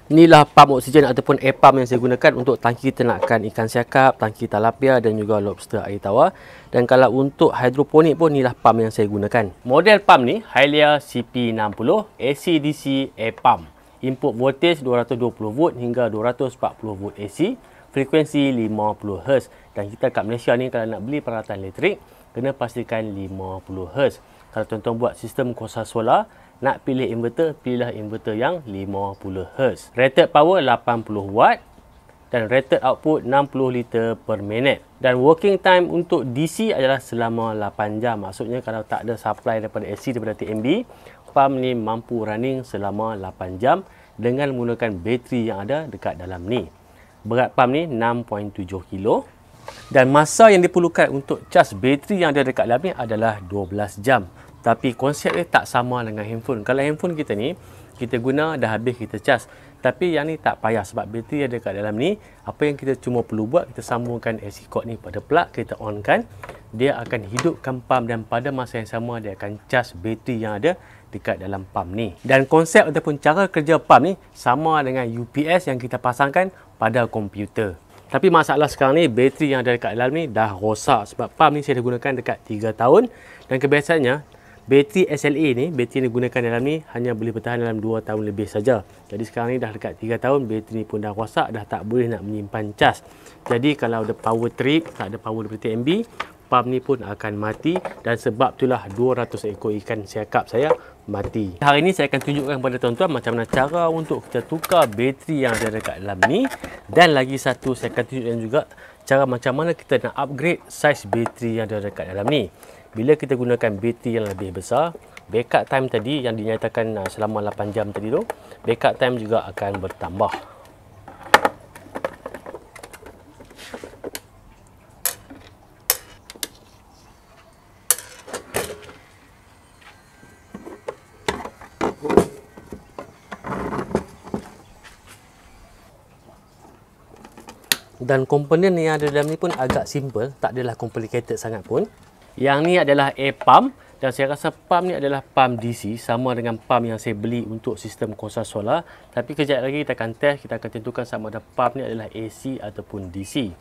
Inilah pump oksigen ataupun air pump yang saya gunakan untuk tangki ternakan ikan siakap, tangki tilapia dan juga lobster air tawar. Dan kalau untuk hidroponik pun inilah pump yang saya gunakan. Model pump ni Hailia CP60 AC/DC air pump. Input voltage 220 volt hingga 240 volt AC, frekuensi 50 Hz. Dan kita kat Malaysia ni kalau nak beli peralatan elektrik kena pastikan 50 Hz. Kalau tuan-tuan buat sistem kuasa solar, nak pilih inverter, pilihlah inverter yang 50 Hz. Rated power 80 watt dan rated output 60 liter per minit. Dan working time untuk DC adalah selama 8 jam. Maksudnya kalau tak ada supply daripada AC daripada TMB, pump ni mampu running selama 8 jam dengan menggunakan bateri yang ada dekat dalam ni. Berat pump ni 6.7 kilo. Dan masa yang diperlukan untuk cas bateri yang ada dekat dalam ni adalah 12 jam. Tapi konsep dia tak sama dengan handphone. Kalau handphone kita ni, kita guna dah habis kita cas. Tapi yang ni tak payah sebab bateri ada dekat dalam ni. Apa yang kita cuma perlu buat, kita sambungkan AC cord ni pada plug, kita onkan. Dia akan hidupkan pump dan pada masa yang sama dia akan cas bateri yang ada dekat dalam pump ni. Dan konsep ataupun cara kerja pump ni sama dengan UPS yang kita pasangkan pada komputer. Tapi masalah sekarang ni, bateri yang ada dekat dalam ni dah rosak. Sebab pump ni saya dah gunakan dekat 3 tahun. Dan kebiasaannya, bateri SLA ni, bateri yang digunakan dalam ni hanya boleh bertahan dalam 2 tahun lebih saja. Jadi sekarang ni dah dekat 3 tahun, bateri ni pun dah rosak, dah tak boleh nak menyimpan cas. Jadi kalau ada power trip, tak ada power daripada TMB, pump ni pun akan mati. Dan sebab itulah 200 ekor ikan siakap saya mati. Hari ini saya akan tunjukkan kepada tuan-tuan macam mana cara untuk kita tukar bateri yang ada dekat dalam ni. Dan lagi satu saya akan tunjukkan juga cara macam mana kita nak upgrade saiz bateri yang ada dekat dalam ni. Bila kita gunakan bateri yang lebih besar, backup time tadi yang dinyatakan selama 8 jam tadi tu, backup time juga akan bertambah. Dan komponen yang ada dalam ni pun agak simple, tak adalah complicated sangat pun. Yang ni adalah air pump dan saya rasa pump ni adalah pump DC sama dengan pump yang saya beli untuk sistem kuasa solar. Tapi kejap lagi kita akan test, kita akan tentukan sama ada pump ni adalah AC ataupun DC.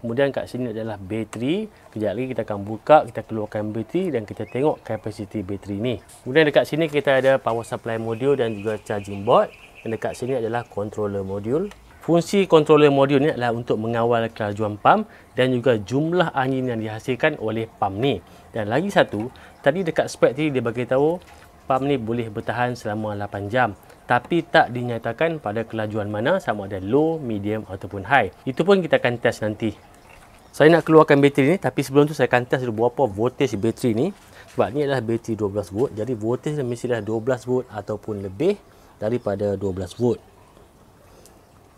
Kemudian kat sini adalah bateri. Kejap lagi kita akan buka, kita keluarkan bateri dan kita tengok kapasiti bateri ni. Kemudian dekat sini kita ada power supply module dan juga charging board. Dan dekat sini adalah controller module. Fungsi controller modul ni adalah untuk mengawal kelajuan pump dan juga jumlah angin yang dihasilkan oleh pump ni. Dan lagi satu, tadi dekat spek tadi dia bagi tahu pump ni boleh bertahan selama 8 jam. Tapi tak dinyatakan pada kelajuan mana, sama ada low, medium ataupun high. Itu pun kita akan test nanti. Saya nak keluarkan bateri ni, tapi sebelum tu saya akan test dulu berapa voltage bateri ni. Sebab ni adalah bateri 12 volt. Jadi voltage ni mestilah 12 volt ataupun lebih daripada 12 volt.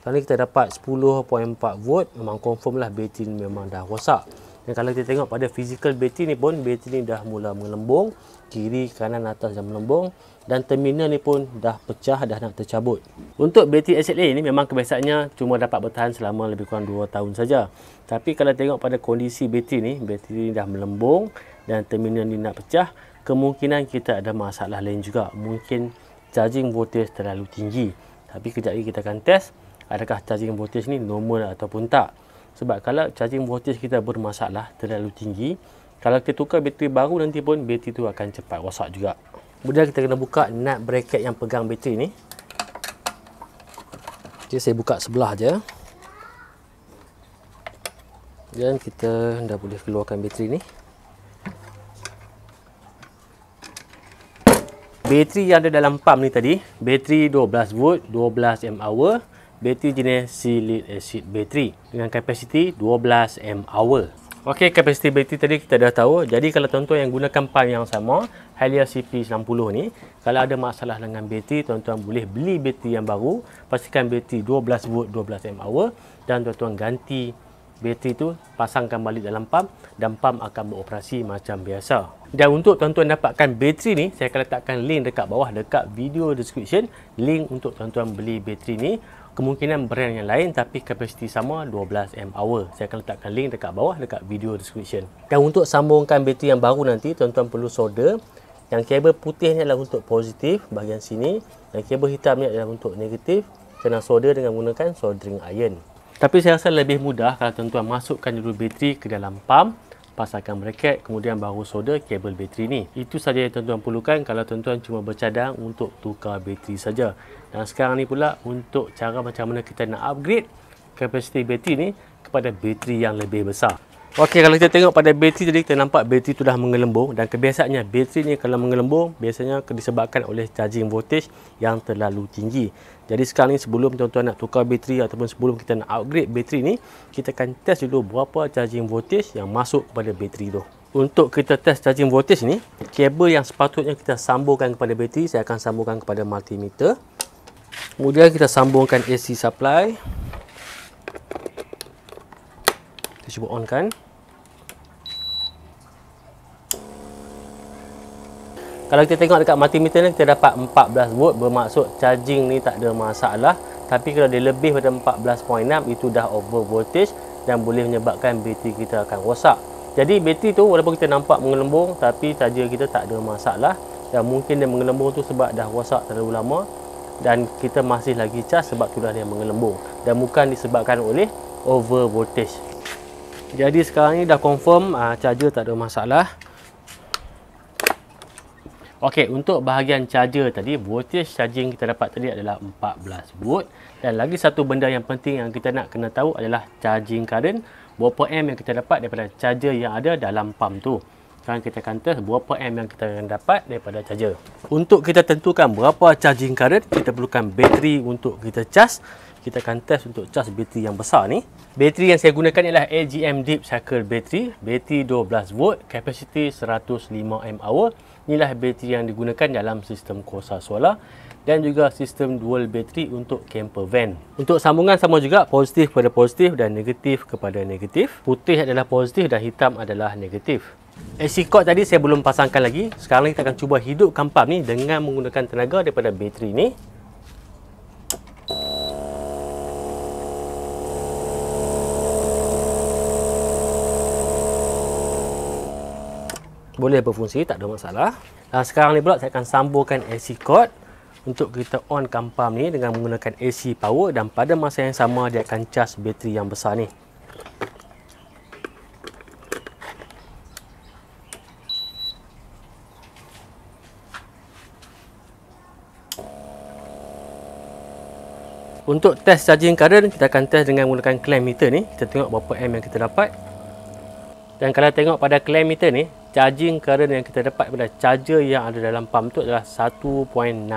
Kali kita dapat 10.4 volt, memang confirm lah bateri ni memang dah rosak. Dan kalau kita tengok pada physical bateri ni pun, bateri ni dah mula melembung, kiri, kanan, atas dah melembung dan terminal ni pun dah pecah, dah nak tercabut. Untuk bateri SLA ni memang kebiasaannya cuma dapat bertahan selama lebih kurang 2 tahun saja. Tapi kalau tengok pada kondisi bateri ni dah melembung dan terminal ni nak pecah, kemungkinan kita ada masalah lain juga. Mungkin charging voltage terlalu tinggi. Tapi kejap lagi kita akan test adakah charging voltage ni normal ataupun tak. Sebab kalau charging voltage kita bermasalah, terlalu tinggi, kalau kita tukar bateri baru nanti pun bateri tu akan cepat rosak juga. Kemudian kita kena buka nut bracket yang pegang bateri ni. Okay, saya buka sebelah je. Dan kita dah boleh keluarkan bateri ni. Bateri yang ada dalam pump ni tadi, bateri 12 volt, 12 mAh. Bateri jenis C-lead acid battery dengan kapasiti 12 mAh. Okey, kapasiti bateri tadi kita dah tahu. Jadi kalau tuan-tuan yang gunakan pump yang sama, Hailia CP60 ni, kalau ada masalah dengan bateri, tuan-tuan boleh beli bateri yang baru. Pastikan bateri 12 volt, 12 mAh dan tuan-tuan ganti bateri tu, pasangkan balik dalam pump dan pump akan beroperasi macam biasa. Dan untuk tuan-tuan dapatkan bateri ni, saya akan letakkan link dekat bawah, dekat video description, link untuk tuan-tuan beli bateri ni. Kemungkinan brand yang lain tapi kapasiti sama 12 mAh. Saya akan letakkan link dekat bawah, dekat video description. Dan untuk sambungkan bateri yang baru nanti, tuan-tuan perlu solder. Yang kabel putih ni adalah untuk positif bahagian sini, dan kabel hitam ni adalah untuk negatif. kena solder dengan menggunakan soldering iron. Tapi saya rasa lebih mudah kalau tuan-tuan masukkan dulu bateri ke dalam pump, pasangkan braket, kemudian baru solder kabel bateri ni. Itu saja yang tuan-tuan perlukan kalau tuan-tuan cuma bercadang untuk tukar bateri saja. Dan sekarang ni pula untuk cara macam mana kita nak upgrade kapasiti bateri ni kepada bateri yang lebih besar. Okey, kalau kita tengok pada bateri tadi, kita nampak bateri tu dah mengelembung, dan kebiasaannya bateri ni kalau mengelembung biasanya disebabkan oleh charging voltage yang terlalu tinggi. Jadi sekarang ni sebelum tuan-tuan nak tukar bateri ataupun sebelum kita nak upgrade bateri ni, kita akan test dulu berapa charging voltage yang masuk kepada bateri tu. Untuk kita test charging voltage ni, kabel yang sepatutnya kita sambungkan kepada bateri, saya akan sambungkan kepada multimeter. Kemudian kita sambungkan AC supply. Kita cuba onkan. Kalau kita tengok dekat multimeter ni, kita dapat 14 volt, bermaksud charging ni tak ada masalah. Tapi kalau dia lebih pada 14.6, itu dah over voltage dan boleh menyebabkan bateri kita akan rosak. Jadi bateri tu walaupun kita nampak mengelembung, tapi charger kita tak ada masalah. Dan mungkin dia mengelembung tu sebab dah rosak terlalu lama, dan kita masih lagi charge sebab tu dah dia mengelembung, dan bukan disebabkan oleh over voltage. Jadi sekarang ni dah confirm charger tak ada masalah. Okey, untuk bahagian charger tadi, voltage charging kita dapat tadi adalah 14 volt. Dan lagi satu benda yang penting yang kita nak kena tahu adalah charging current, berapa amp yang kita dapat daripada charger yang ada dalam pump tu. Sekarang kita akan test berapa amp yang kita akan dapat daripada charger. Untuk kita tentukan berapa charging current, kita perlukan bateri untuk kita charge. Kita akan test untuk charge bateri yang besar ni. Bateri yang saya gunakan ialah AGM Deep Cycle Battery. Bateri 12 volt, kapasiti 105 mAh. Inilah bateri yang digunakan dalam sistem Corsa Solar dan juga sistem dual bateri untuk camper van. Untuk sambungan sama juga, positif kepada positif dan negatif kepada negatif. Putih adalah positif dan hitam adalah negatif. AC cord tadi saya belum pasangkan lagi. Sekarang kita akan cuba hidupkan pump ni dengan menggunakan tenaga daripada bateri ni. Boleh berfungsi, tak ada masalah. Dan sekarang ni pula saya akan sambungkan AC cord untuk kita onkan pump ni dengan menggunakan AC power, dan pada masa yang sama dia akan charge bateri yang besar ni. Untuk test charging current, kita akan test dengan menggunakan clamp meter ni. Kita tengok berapa amp yang kita dapat. Dan kalau tengok pada clamp meter ni, charging current yang kita dapat pada charger yang ada dalam pump tu adalah 1.64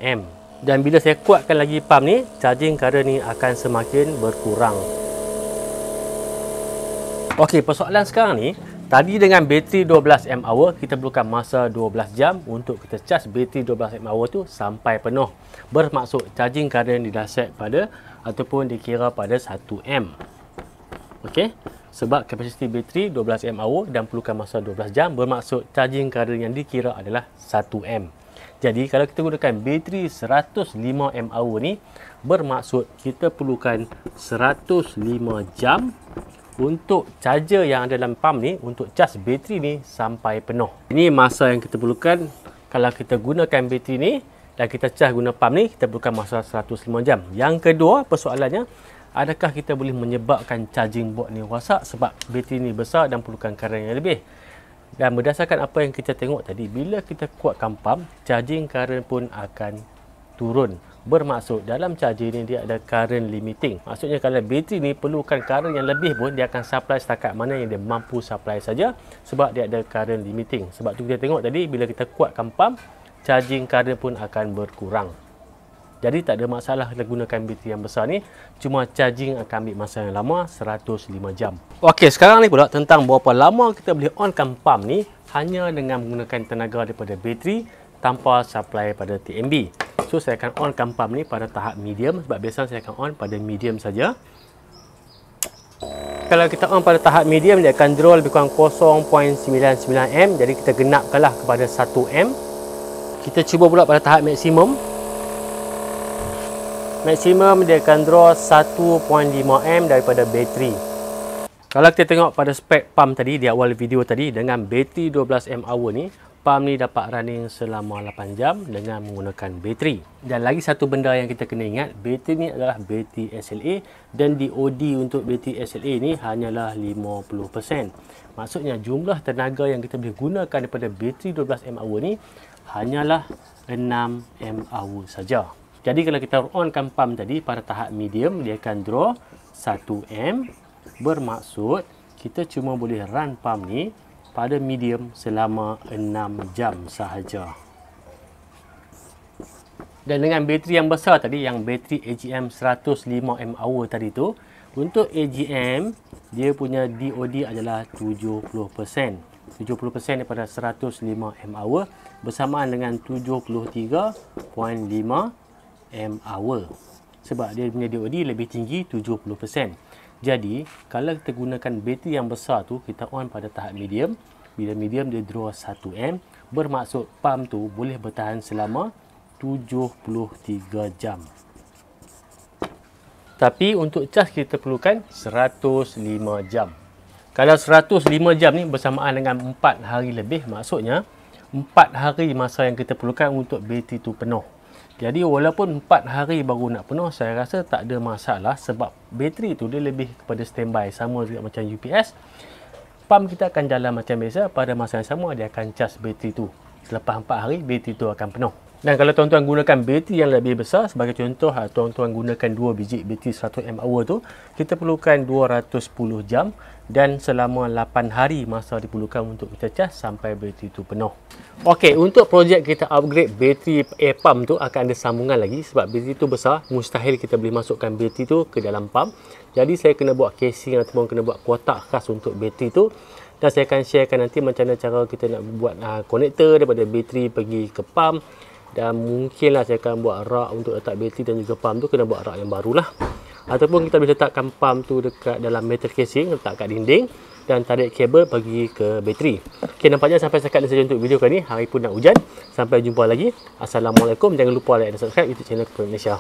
amp. Dan bila saya kuatkan lagi pump ni, charging current ni akan semakin berkurang. Okey, persoalan sekarang ni, tadi dengan bateri 12 mAh, kita perlukan masa 12 jam untuk kita charge bateri 12 mAh tu sampai penuh. Bermaksud charging current dah set pada ataupun dikira pada 1 amp. Okey. Sebab kapasiti bateri 12 mAh dan perlukan masa 12 jam, bermaksud charging current yang dikira adalah 1 amp. Jadi kalau kita gunakan bateri 105 mAh ni, bermaksud kita perlukan 105 jam untuk charger yang ada dalam pump ni untuk charge bateri ni sampai penuh. Ini masa yang kita perlukan kalau kita gunakan bateri ni dan kita charge guna pump ni, kita perlukan masa 105 jam. Yang kedua, persoalannya, adakah kita boleh menyebabkan charging board ni rosak sebab bateri ni besar dan perlukan current yang lebih? Dan berdasarkan apa yang kita tengok tadi, bila kita kuatkan pump, charging current pun akan turun. Bermaksud dalam charger ni dia ada current limiting. Maksudnya kalau bateri ni perlukan current yang lebih pun, dia akan supply setakat mana yang dia mampu supply saja sebab dia ada current limiting. Sebab tu kita tengok tadi, bila kita kuatkan pump, charging current pun akan berkurang. Jadi tak ada masalah kita gunakan bateri yang besar ni, cuma charging akan ambil masa yang lama, 105 jam. Okey, sekarang ni pula tentang berapa lama kita boleh onkan pump ni hanya dengan menggunakan tenaga daripada bateri tanpa supply pada TMB. So saya akan onkan pump ni pada tahap medium, sebab biasanya saya akan on pada medium saja. Kalau kita on pada tahap medium, dia akan draw lebih kurang 0.99 amp, jadi kita genapkanlah kepada 1 amp. Kita cuba pula pada tahap maksimum. Maksimum dia akan draw 1.5 amp daripada bateri. Kalau kita tengok pada spek pump tadi di awal video tadi, dengan bateri 12 mAh ni, pump ni dapat running selama 8 jam dengan menggunakan bateri. Dan lagi satu benda yang kita kena ingat, bateri ni adalah bateri SLA dan DOD untuk bateri SLA ni hanyalah 50%. Maksudnya jumlah tenaga yang kita boleh gunakan daripada bateri 12 mAh ni hanyalah 6 mAh saja. Jadi kalau kita onkan pump tadi pada tahap medium, dia akan draw 1 M. Bermaksud kita cuma boleh run pump ni pada medium selama 6 jam sahaja. Dan dengan bateri yang besar tadi, yang bateri AGM 105 mAh tadi tu, untuk AGM dia punya DOD adalah 70%. 70% daripada 105 mAh bersamaan dengan 73.5 mAh. Sebab dia punya DOD lebih tinggi 70%. Jadi, kalau kita gunakan bateri yang besar tu, kita on pada tahap medium. Bila medium dia draw 1 M, bermaksud pump tu boleh bertahan selama 73 jam. Tapi untuk cas kita perlukan 105 jam. Kalau 105 jam ni bersamaan dengan 4 hari lebih, maksudnya 4 hari masa yang kita perlukan untuk bateri tu penuh. Jadi walaupun 4 hari baru nak penuh, saya rasa tak ada masalah sebab bateri tu dia lebih kepada standby, sama juga macam UPS. Pump kita akan jalan macam biasa, pada masa yang sama dia akan cas bateri tu. Selepas 4 hari bateri tu akan penuh. Dan kalau tuan-tuan gunakan bateri yang lebih besar, sebagai contoh tuan-tuan gunakan 2 biji bateri 100 mAh tu, kita perlukan 210 jam dan selama 8 hari masa diperlukan untuk kita cas sampai bateri tu penuh. Okey, untuk projek kita upgrade bateri air pump tu akan ada sambungan lagi sebab bateri tu besar, mustahil kita boleh masukkan bateri tu ke dalam pump. Jadi saya kena buat casing ataupun kena buat kotak khas untuk bateri tu. Dan saya akan sharekan nanti macam mana cara kita nak buat konektor daripada bateri pergi ke pump. Dan mungkinlah saya akan buat rak untuk letak bateri dan juga pump tu, kena buat rak yang barulah. Ataupun kita boleh letakkan pump tu dekat dalam metal casing, letak kat dinding dan tarik kabel pergi ke bateri. Okey, nampaknya sampai sekat saja untuk video kali ni. Hari pun nak hujan. Sampai jumpa lagi. Assalamualaikum. Jangan lupa like dan subscribe YouTube channel Keperluan Malaysia.